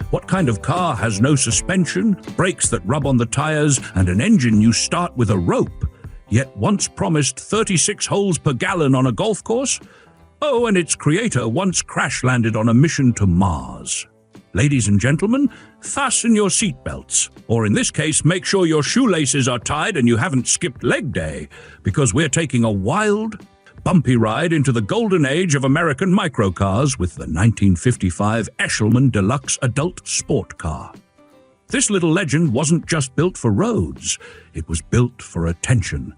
What kind of car has no suspension, brakes that rub on the tires, and an engine you start with a rope, yet once promised 36 holes per gallon on a golf course? Oh, and its creator once crash-landed on a mission to Mars. Ladies and gentlemen, fasten your seatbelts, or in this case, make sure your shoelaces are tied and you haven't skipped leg day, because we're taking a wild, bumpy ride into the golden age of American microcars with the 1955 Eshelman Deluxe Adult Sport Car. This little legend wasn't just built for roads, it was built for attention.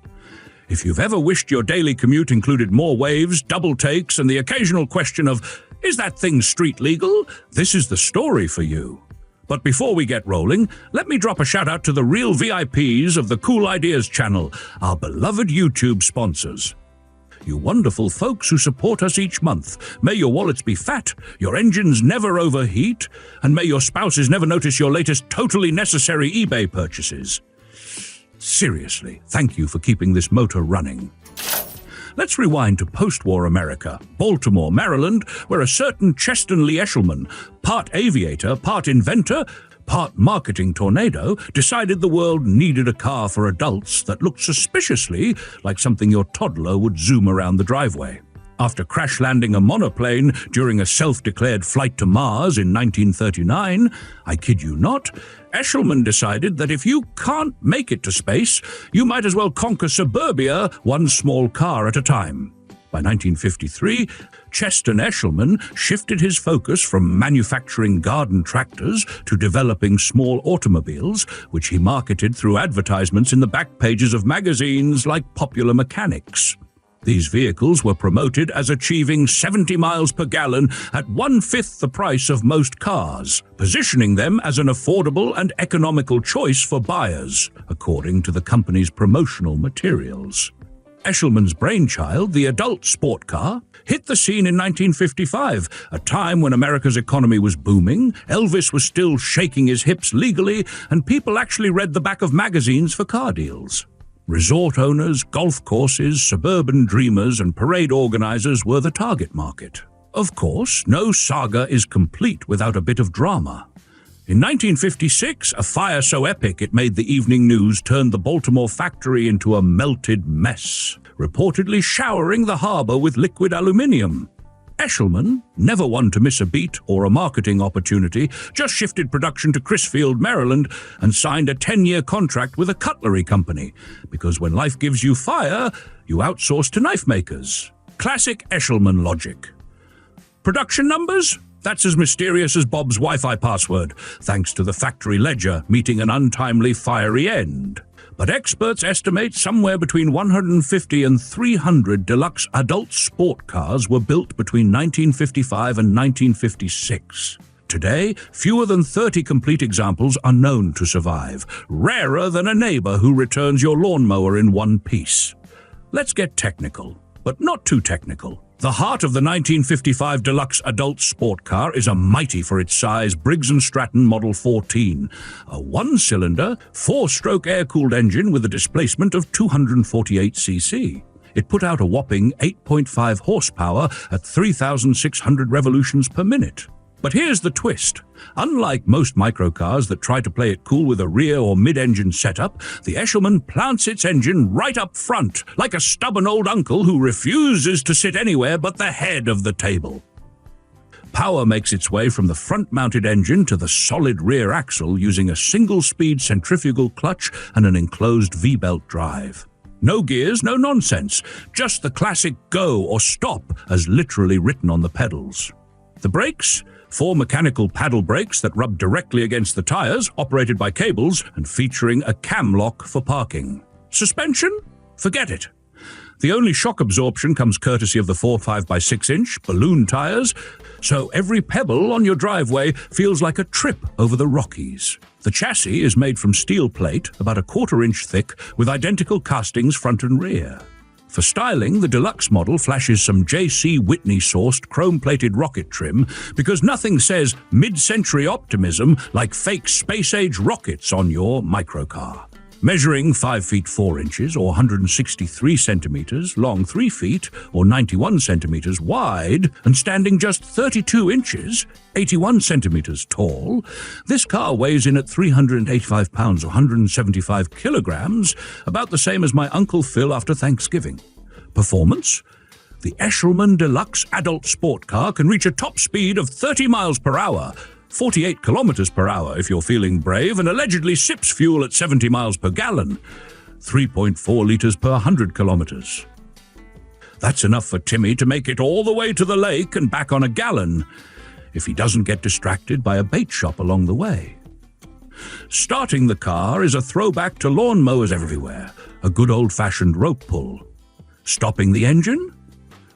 If you've ever wished your daily commute included more waves, double takes, and the occasional question of, is that thing street legal? This is the story for you. But before we get rolling, let me drop a shout out to the real VIPs of the Cool Ideas channel, our beloved YouTube sponsors. You wonderful folks who support us each month. May your wallets be fat, your engines never overheat, and may your spouses never notice your latest totally necessary eBay purchases. Seriously, thank you for keeping this motor running. Let's rewind to post-war America, Baltimore, Maryland, where a certain Cheston Eshelman, part aviator, part inventor, part marketing tornado, decided the world needed a car for adults that looked suspiciously like something your toddler would zoom around the driveway. After crash-landing a monoplane during a self-declared flight to Mars in 1939, I kid you not, Eshelman decided that if you can't make it to space, you might as well conquer suburbia one small car at a time. By 1953, Cheston Eshelman shifted his focus from manufacturing garden tractors to developing small automobiles, which he marketed through advertisements in the back pages of magazines like Popular Mechanics. These vehicles were promoted as achieving 70 miles per gallon at 1/5 the price of most cars, positioning them as an affordable and economical choice for buyers, according to the company's promotional materials. Eshelman's brainchild, the adult sport car, hit the scene in 1955, a time when America's economy was booming, Elvis was still shaking his hips legally, and people actually read the back of magazines for car deals. Resort owners, golf courses, suburban dreamers, and parade organizers were the target market. Of course, no saga is complete without a bit of drama. In 1956, a fire so epic it made the evening news turned the Baltimore factory into a melted mess, reportedly showering the harbor with liquid aluminium. Eshelman, never one to miss a beat or a marketing opportunity, just shifted production to Crisfield, Maryland, and signed a 10-year contract with a cutlery company, because when life gives you fire, you outsource to knife makers. Classic Eshelman logic. Production numbers? That's as mysterious as Bob's Wi-Fi password, thanks to the factory ledger meeting an untimely fiery end. But experts estimate somewhere between 150 and 300 deluxe adult sport cars were built between 1955 and 1956. Today, fewer than 30 complete examples are known to survive, rarer than a neighbor who returns your lawnmower in one piece. Let's get technical, but not too technical. The heart of the 1955 Deluxe Adult Sport Car is a mighty for its size Briggs & Stratton Model 14, a one-cylinder, four-stroke air-cooled engine with a displacement of 248 cc. It put out a whopping 8.5 horsepower at 3,600 revolutions per minute. But here's the twist. Unlike most microcars that try to play it cool with a rear or mid-engine setup, the Eshelman plants its engine right up front, like a stubborn old uncle who refuses to sit anywhere but the head of the table. Power makes its way from the front-mounted engine to the solid rear axle using a single-speed centrifugal clutch and an enclosed V-belt drive. No gears, no nonsense, just the classic go or stop as literally written on the pedals. The brakes? 4 mechanical paddle brakes that rub directly against the tires, operated by cables and featuring a cam lock for parking. Suspension? Forget it. The only shock absorption comes courtesy of the 4 5x6-inch balloon tires, so every pebble on your driveway feels like a trip over the Rockies. The chassis is made from steel plate, about a 1/4 inch thick, with identical castings front and rear. For styling, the deluxe model flashes some J.C. Whitney-sourced chrome-plated rocket trim because nothing says mid-century optimism like fake space-age rockets on your microcar. Measuring 5 feet 4 inches or 163 centimeters, long 3 feet or 91 centimeters wide, and standing just 32 inches, 81 centimeters tall, this car weighs in at 385 pounds or 175 kilograms, about the same as my Uncle Phil after Thanksgiving. Performance? The Eshelman Deluxe Adult Sport Car can reach a top speed of 30 miles per hour, 48 kilometers per hour if you're feeling brave, and allegedly sips fuel at 70 miles per gallon, 3.4 liters per 100 kilometers. That's enough for Timmy to make it all the way to the lake and back on a gallon, if he doesn't get distracted by a bait shop along the way. Starting the car is a throwback to lawnmowers everywhere, a good old-fashioned rope pull. Stopping the engine?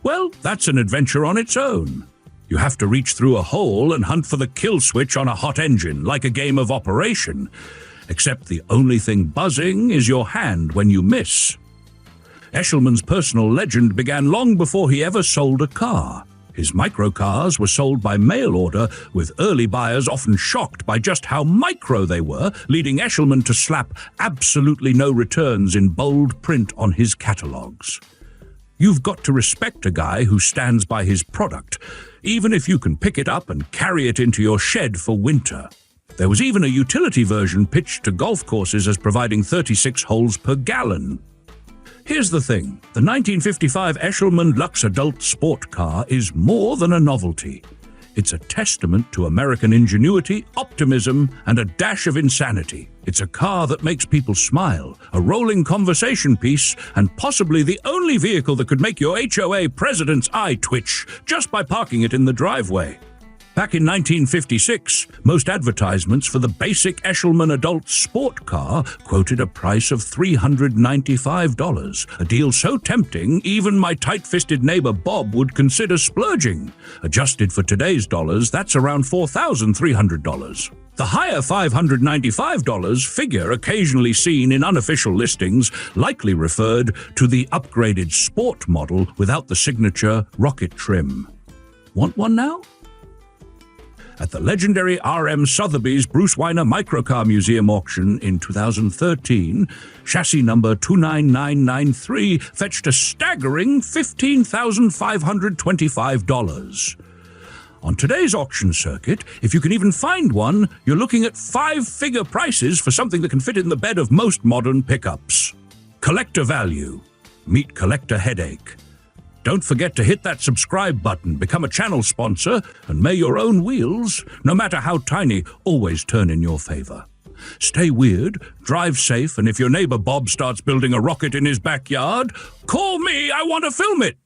Well, that's an adventure on its own. You have to reach through a hole and hunt for the kill switch on a hot engine, like a game of Operation, except the only thing buzzing is your hand when you miss. Eshelman's personal legend began long before he ever sold a car. His microcars were sold by mail order, with early buyers often shocked by just how micro they were, leading Eshelman to slap absolutely no returns in bold print on his catalogs. You've got to respect a guy who stands by his product, even if you can pick it up and carry it into your shed for winter. There was even a utility version pitched to golf courses as providing 36 holes per gallon. Here's the thing, the 1955 Eshelman Deluxe Adult Sport Car is more than a novelty. It's a testament to American ingenuity, optimism, and a dash of insanity. It's a car that makes people smile, a rolling conversation piece, and possibly the only vehicle that could make your HOA president's eye twitch just by parking it in the driveway. Back in 1956, most advertisements for the basic Eshelman Adult Sport Car quoted a price of $395, a deal so tempting even my tight-fisted neighbor Bob would consider splurging. Adjusted for today's dollars, that's around $4,300. The higher $595 figure occasionally seen in unofficial listings likely referred to the upgraded sport model without the signature rocket trim. Want one now? At the legendary R.M. Sotheby's Bruce Weiner Microcar Museum auction in 2013, chassis number 29993 fetched a staggering $15,525. On today's auction circuit, if you can even find one, you're looking at 5-figure prices for something that can fit in the bed of most modern pickups. Collector value. Meet collector headache. Don't forget to hit that subscribe button, become a channel sponsor, and may your own wheels, no matter how tiny, always turn in your favor. Stay weird, drive safe, and if your neighbor Bob starts building a rocket in his backyard, call me, I want to film it!